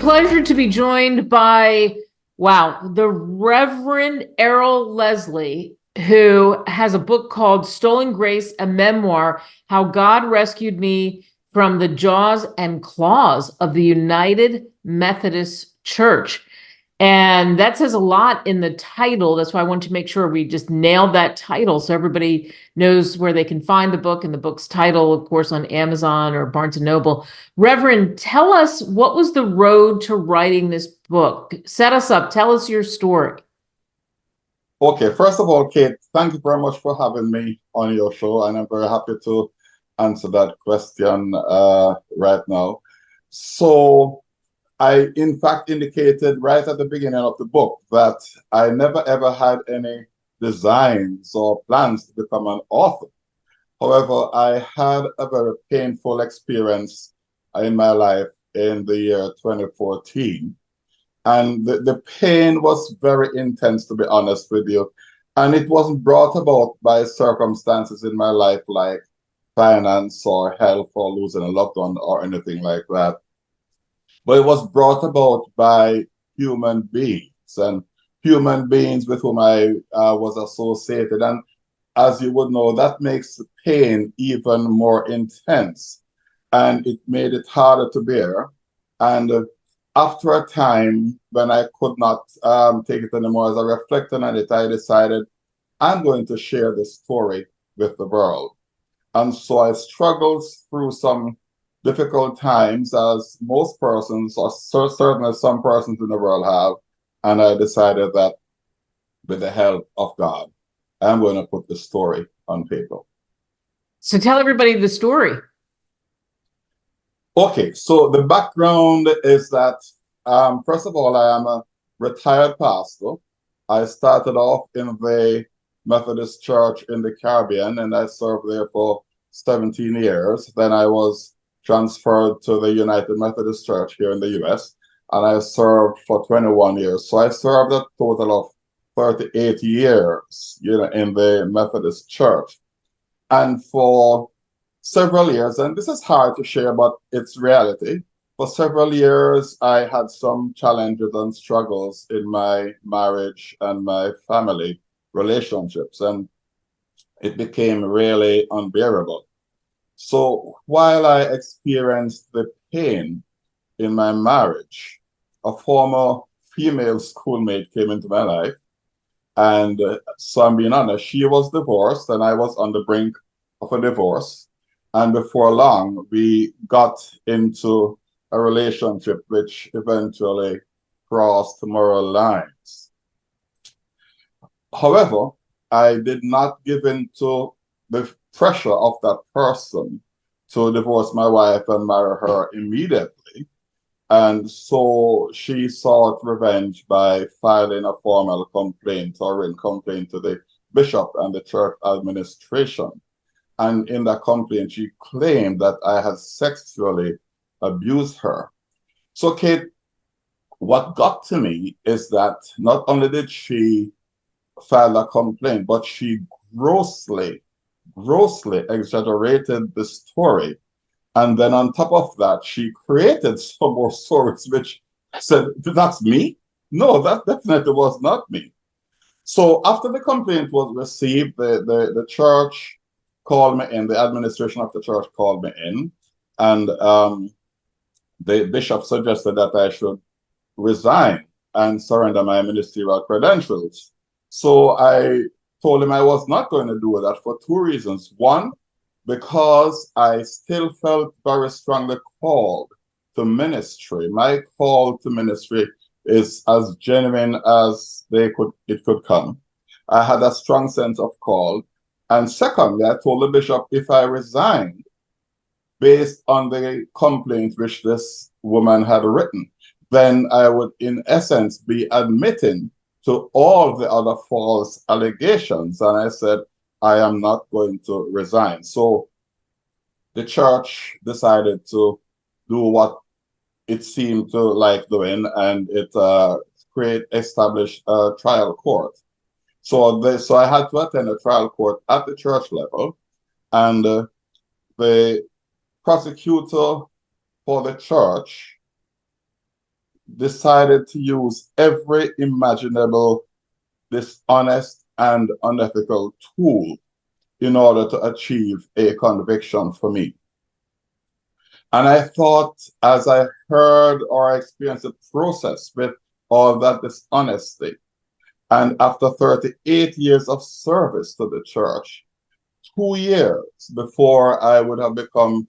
pleasure to be joined by, the Reverend Errol Leslie, who has a book called Stolen Grace, a memoir, How God Rescued Me from the Jaws and Claws of the United Methodist Church. And that says a lot in the title. That's why I want to make sure we just nailed that title so everybody knows where they can find the book, and the book's title, of course, on Amazon or Barnes and Noble. Reverend, tell us, what was the road to writing this book? Set us up. Tell us your story. Okay, first of all, Kate, thank you very much for having me on your show, and I'm very happy to answer that question right now. So, I, in fact, indicated right at the beginning of the book that I never ever had any designs or plans to become an author. However, I had a very painful experience in my life in the year 2014. And the pain was very intense, to be honest with you. And it wasn't brought about by circumstances in my life like finance or health or losing a loved one or anything like that. But it was brought about by human beings and human beings with whom I was associated. And as you would know, that makes the pain even more intense. And it made it harder to bear. And after a time when I could not take it anymore, as I reflected on it, I decided I'm going to share this story with the world. And so I struggled through some difficult times, as most persons, or certainly some persons in the world have. And I decided that with the help of God, I'm going to put the story on paper. So tell everybody the story. Okay, so the background is that, first of all, I am a retired pastor. I started off in the Methodist Church in the Caribbean, and I served there for 17 years. Then I was transferred to the United Methodist Church here in the US, and I served for 21 years. So I served a total of 38 years, in the Methodist Church. And for several years, and this is hard to share, but it's reality. For several years, I had some challenges and struggles in my marriage and my family relationships, and it became really unbearable. So while I experienced the pain in my marriage, a former female schoolmate came into my life. And so I'm being honest, she was divorced and I was on the brink of a divorce. And before long, we got into a relationship which eventually crossed moral lines. However, I did not give in to the pressure of that person to divorce my wife and marry her immediately. And so she sought revenge by filing a formal complaint or written complaint to the bishop and the church administration. And in that complaint, she claimed that I had sexually abused her. So, Kate, what got to me is that not only did she file a complaint, but she grossly, grossly exaggerated the story. And then on top of that, she created some more stories, which said, that's me? No, that definitely was not me. So after the complaint was received, the church called me in, the administration of the church called me in, and the bishop suggested that I should resign and surrender my ministerial credentials. So I told him I was not going to do that for two reasons. One, because I still felt very strongly called to ministry. My call to ministry is as genuine as it could come. I had a strong sense of call. And secondly, I told the bishop if I resigned based on the complaint which this woman had written, then I would, in essence, be admitting to all the other false allegations. And I said, I am not going to resign. So the church decided to do what it seemed to like doing, and it established a trial court. So I had to attend a trial court at the church level, and the prosecutor for the church decided to use every imaginable dishonest and unethical tool in order to achieve a conviction for me. And I thought, as I heard or experienced the process with all that dishonesty, and after 38 years of service to the church, 2 years before I would have become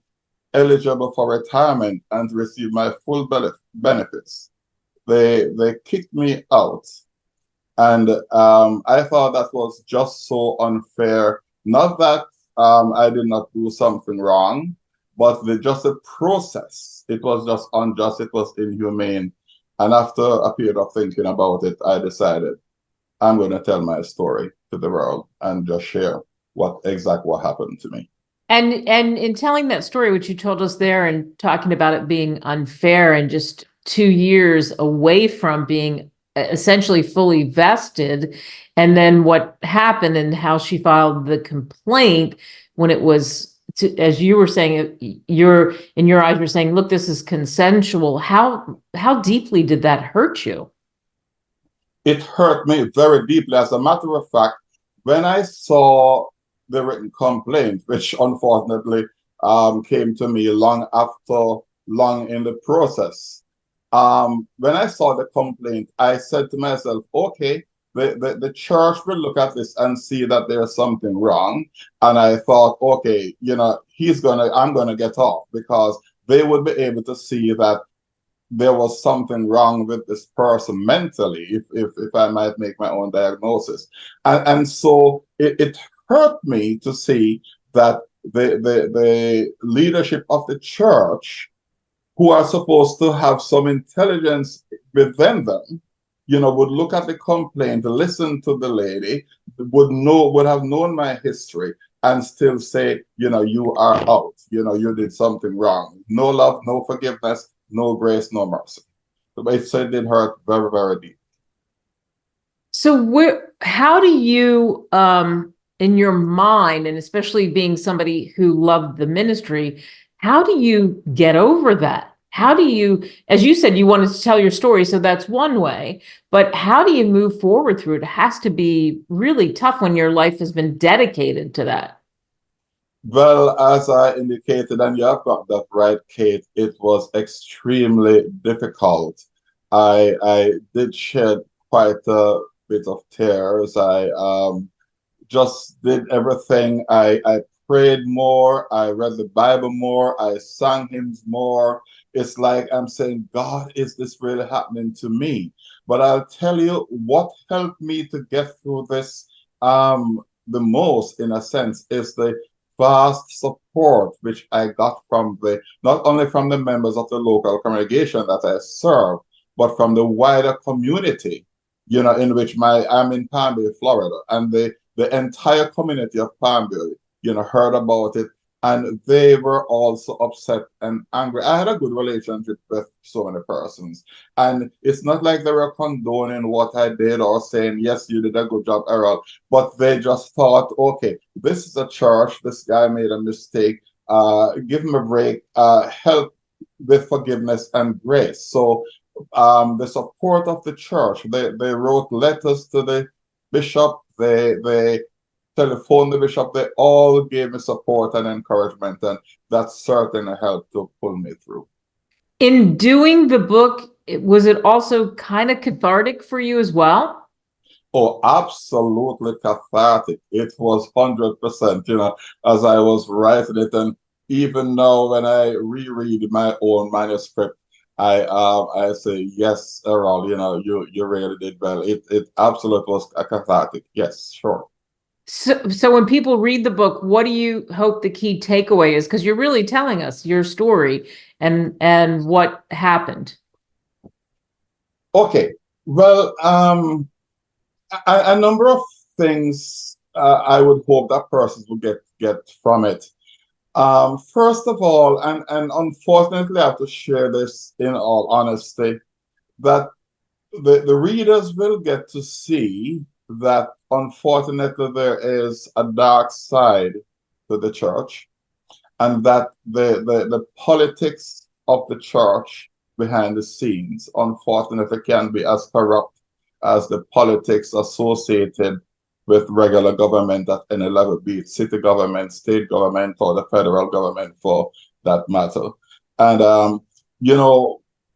eligible for retirement and receive my full benefits, they kicked me out. And I thought that was just so unfair. Not that I did not do something wrong, but just the process. It was just unjust. It was inhumane. And after a period of thinking about it, I decided I'm going to tell my story to the world and just share what happened to me. And in telling that story, which you told us there, and talking about it being unfair and just 2 years away from being essentially fully vested, and then what happened and how she filed the complaint when it was, as you were saying, you're in your eyes were saying, look, this is consensual. How deeply did that hurt you? It hurt me very deeply. As a matter of fact, when I saw the written complaint, which unfortunately came to me long in the process, when I saw the complaint, I said to myself, okay, the church will look at this and see that there's something wrong. And I thought, okay, I'm gonna get off, because they would be able to see that there was something wrong with this person mentally, if I might make my own diagnosis. And so it hurt me to see that the leadership of the church, who are supposed to have some intelligence within them, would look at the complaint, listen to the lady, would have known my history, and still say, you are out, you did something wrong. No love, no forgiveness, no grace, no mercy. So it did hurt very, very deep. So how do you, in your mind, and especially being somebody who loved the ministry, how do you get over that? How do you, as you said, you wanted to tell your story, so that's one way, but how do you move forward through it? It has to be really tough when your life has been dedicated to that. Well, as I indicated, and you have got that right, Kate, it was extremely difficult. I did shed quite a bit of tears. I just did everything. I prayed more. I read the Bible more. I sang hymns more. It's like I'm saying, God, is this really happening to me? But I'll tell you what helped me to get through this the most, in a sense, is the vast support which I got from not only from the members of the local congregation that I serve, but from the wider community, in which I'm in Palm Bay, Florida, and the entire community of Palm Bay, heard about it, and they were also upset and angry. I had a good relationship with so many persons, and it's not like they were condoning what I did or saying, yes, you did a good job, Errol, but they just thought, okay, this is a church, this guy made a mistake, give him a break, help with forgiveness and grace. So the support of the church, they wrote letters to the bishop, they telephoned the bishop, they all gave me support and encouragement, and that certainly helped to pull me through. In doing the book, was it also kind of cathartic for you as well? Oh, absolutely cathartic. It was 100%, as I was writing it. And even now, when I reread my own manuscript, I say, yes, Errol, you really did well. It absolutely was a cathartic. Yes, sure. So when people read the book, what do you hope the key takeaway is? Because you're really telling us your story and what happened. Okay. Well, a number of things I would hope that persons will get from it. First of all, and unfortunately I have to share this in all honesty, that the readers will get to see that unfortunately there is a dark side to the church, and that the politics of the church behind the scenes, unfortunately, can be as corrupt as the politics associated with regular government at any level, be it city government, state government, or the federal government for that matter. And,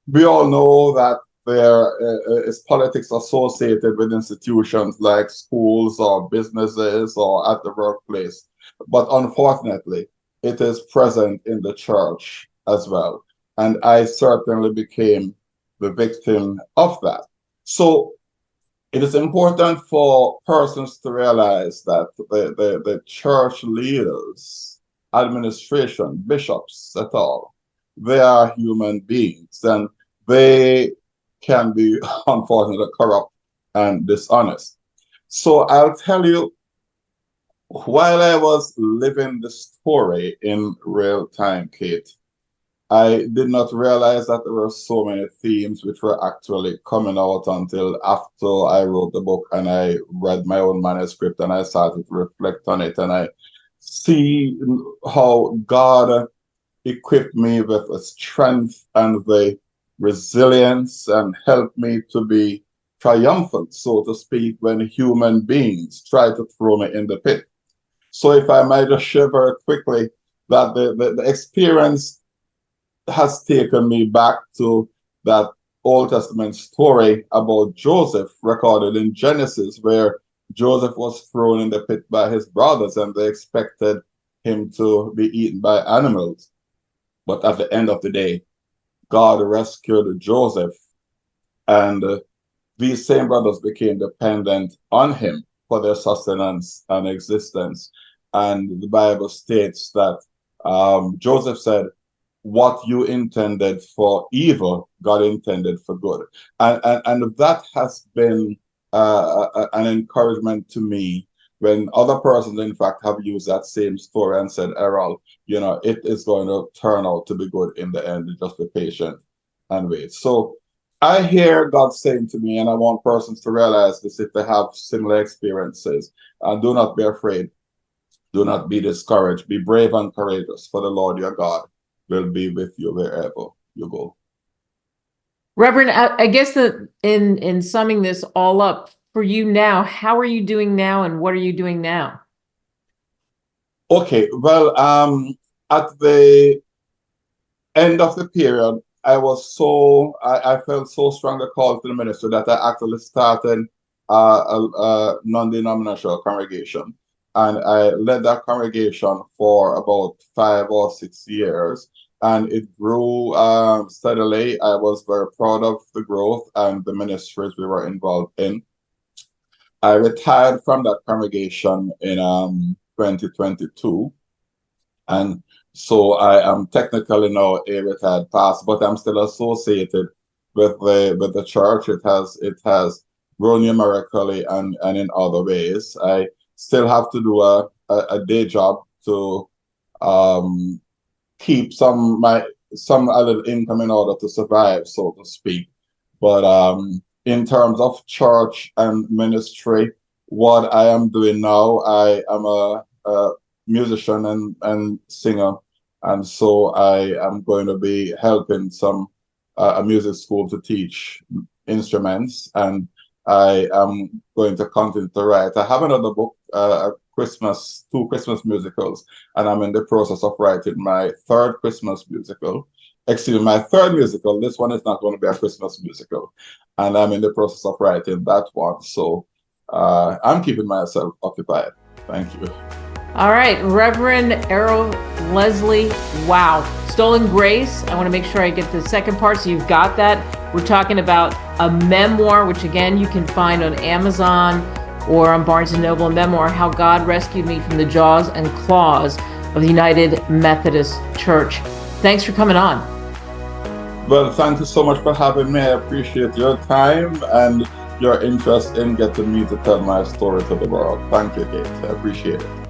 we all know that there is politics associated with institutions like schools or businesses or at the workplace. But unfortunately, it is present in the church as well. And I certainly became the victim of that. So it is important for persons to realize that the church leaders, administration, bishops, et al., they are human beings, and they can be unfortunately corrupt and dishonest. So I'll tell you, while I was living the story in real time, Kate, I did not realize that there were so many themes which were actually coming out until after I wrote the book and I read my own manuscript and I started to reflect on it, and I see how God equipped me with the strength and the resilience and helped me to be triumphant, so to speak, when human beings try to throw me in the pit. So if I might just share very quickly that the experience has taken me back to that Old Testament story about Joseph recorded in Genesis, where Joseph was thrown in the pit by his brothers and they expected him to be eaten by animals. But at the end of the day, God rescued Joseph, and these same brothers became dependent on him for their sustenance and existence. And the Bible states that Joseph said, what you intended for evil, God intended for good. And that has been an encouragement to me when other persons, in fact, have used that same story and said, Errol, it is going to turn out to be good in the end. Just be patient and wait. So I hear God saying to me, and I want persons to realize this if they have similar experiences, do not be afraid. Do not be discouraged. Be brave and courageous, for the Lord your God will be with you wherever you go. Reverend, I guess that in summing this all up, for you now, how are you doing now and what are you doing now? Okay, well, at the end of the period, I felt so strong a call to the ministry that I actually started a non-denominational congregation. And I led that congregation for about 5 or 6 years. And it grew steadily. I was very proud of the growth and the ministries we were involved in. I retired from that congregation in 2022. And so I am technically now a retired pastor, but I'm still associated with the church. It has grown numerically and in other ways. I still have to do a day job to keep some other income in order to survive, so to speak. But in terms of church and ministry, what I am doing now, I am a musician and singer, and so I am going to be helping a music school to teach instruments, and I am going to continue to write. I have another book, two Christmas musicals, and I'm in the process of writing my third Christmas musical. Excuse me, my third musical. This one is not going to be a Christmas musical, and I'm in the process of writing that one. So I'm keeping myself occupied. Thank you. All right, Reverend Errol Leslie. Wow. Stolen Grace. I want to make sure I get the second part, so you've got that. We're talking about a memoir, which again, you can find on Amazon or on Barnes & Noble, a memoir, How God Rescued Me from the Jaws and Claws of the United Methodist Church. Thanks for coming on. Well, thank you so much for having me. I appreciate your time and your interest in getting me to tell my story to the world. Thank you, Kate. I appreciate it.